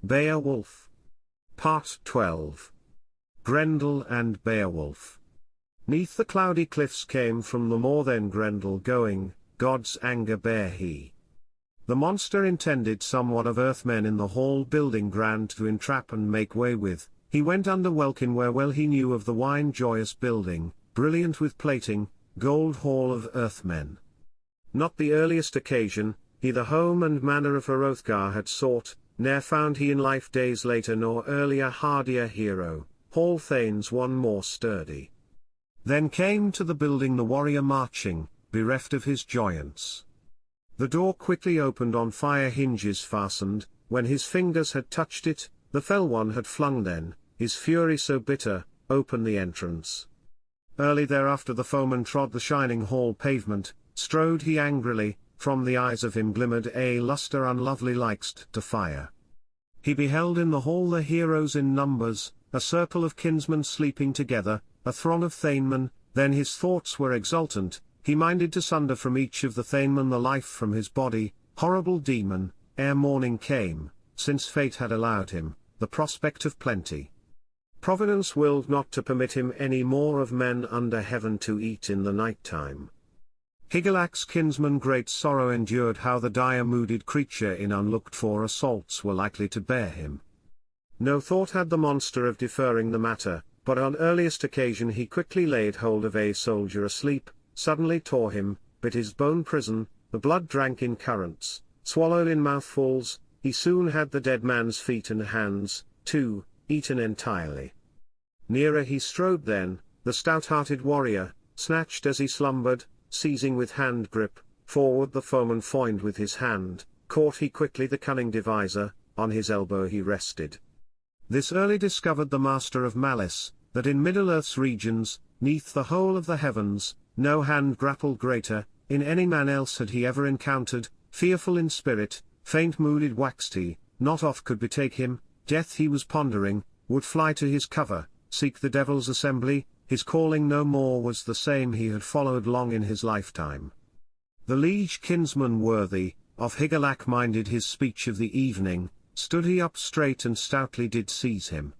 Beowulf. Part 12. Grendel and Beowulf. Neath the cloudy cliffs came from the moor then Grendel going, God's anger bare he. The monster intended somewhat of earthmen in the hall building grand to entrap and make way with. He went under welkin where well he knew of the wine joyous building, brilliant with plating, gold hall of earthmen. Not the earliest occasion, he the home and manor of Hrothgar had sought, ne'er found he in life days later nor earlier hardier hero, hall thanes one more sturdy. Then came to the building the warrior marching, bereft of his joyance. The door quickly opened on fire hinges fastened, when his fingers had touched it, the fell one had flung then, his fury so bitter, open the entrance. Early thereafter the foeman trod the shining hall pavement, strode he angrily, from the eyes of him glimmered a lustre unlovely likest to fire. He beheld in the hall the heroes in numbers, a circle of kinsmen sleeping together, a throng of thanemen, then his thoughts were exultant, he minded to sunder from each of the thanemen the life from his body, horrible demon, ere morning came, since fate had allowed him, the prospect of plenty. Providence willed not to permit him any more of men under heaven to eat in the night time. Higelac's kinsman great sorrow endured how the dire-mooded creature in unlooked-for assaults were likely to bear him. No thought had the monster of deferring the matter, but on earliest occasion he quickly laid hold of a soldier asleep, suddenly tore him, bit his bone prison, the blood drank in currents, swallowed in mouthfuls, he soon had the dead man's feet and hands, too, eaten entirely. Nearer he strode then, the stout-hearted warrior, snatched as he slumbered, seizing with hand grip, forward the foeman foined with his hand, caught he quickly the cunning deviser, on his elbow he rested. This early discovered the master of malice, that in Middle-earth's regions, neath the whole of the heavens, no hand grappled greater, in any man else had he ever encountered, fearful in spirit, faint-mooded waxed he, not oft could betake him, death he was pondering, would fly to his cover, seek the devil's assembly, his calling no more was the same he had followed long in his lifetime. The liege kinsman worthy, of Higelac minded his speech of the evening, stood he up straight and stoutly did seize him.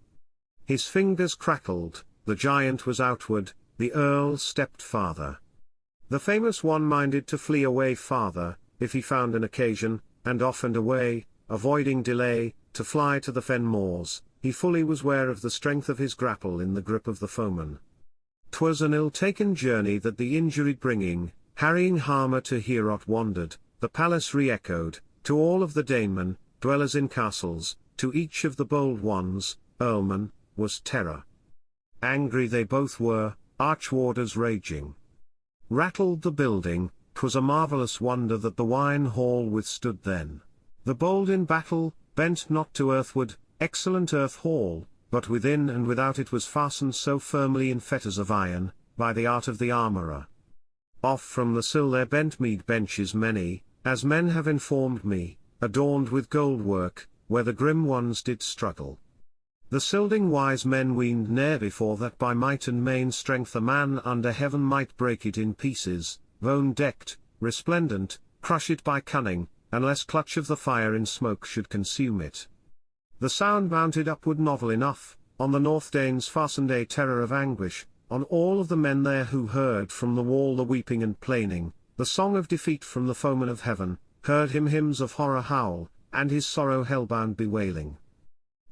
His fingers crackled, the giant was outward, the earl stepped farther. The famous one minded to flee away farther, if he found an occasion, and off and away, avoiding delay, to fly to the fen moors, he fully was ware of the strength of his grapple in the grip of the foeman. 'Twas an ill-taken journey that the injuried bringing, harrying harmer to Heorot wandered, the palace re-echoed, to all of the danemen, dwellers in castles, to each of the bold ones, earlmen, was terror. Angry they both were, arch-warders raging. Rattled the building, 'twas a marvellous wonder that the wine hall withstood then. The bold in battle, bent not to earthward, excellent earth hall, but within and without it was fastened so firmly in fetters of iron, by the art of the armourer. Off from the sill there bent mead benches many, as men have informed me, adorned with gold work, where the grim ones did struggle. The Silding wise men weened ne'er before that by might and main strength a man under heaven might break it in pieces, bone decked, resplendent, crush it by cunning, unless clutch of the fire in smoke should consume it. The sound mounted upward novel enough, on the North Danes fastened a terror of anguish, on all of the men there who heard from the wall the weeping and plaining, the song of defeat from the foeman of heaven, heard him hymns of horror howl, and his sorrow hellbound bewailing.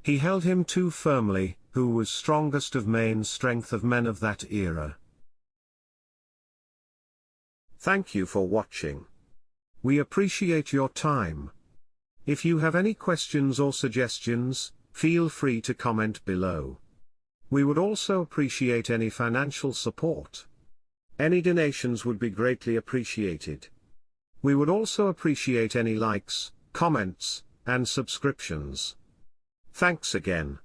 He held him too firmly, who was strongest of main strength of men of that era. Thank you for watching. We appreciate your time. If you have any questions or suggestions, feel free to comment below. We would also appreciate any financial support. Any donations would be greatly appreciated. We would also appreciate any likes, comments, and subscriptions. Thanks again.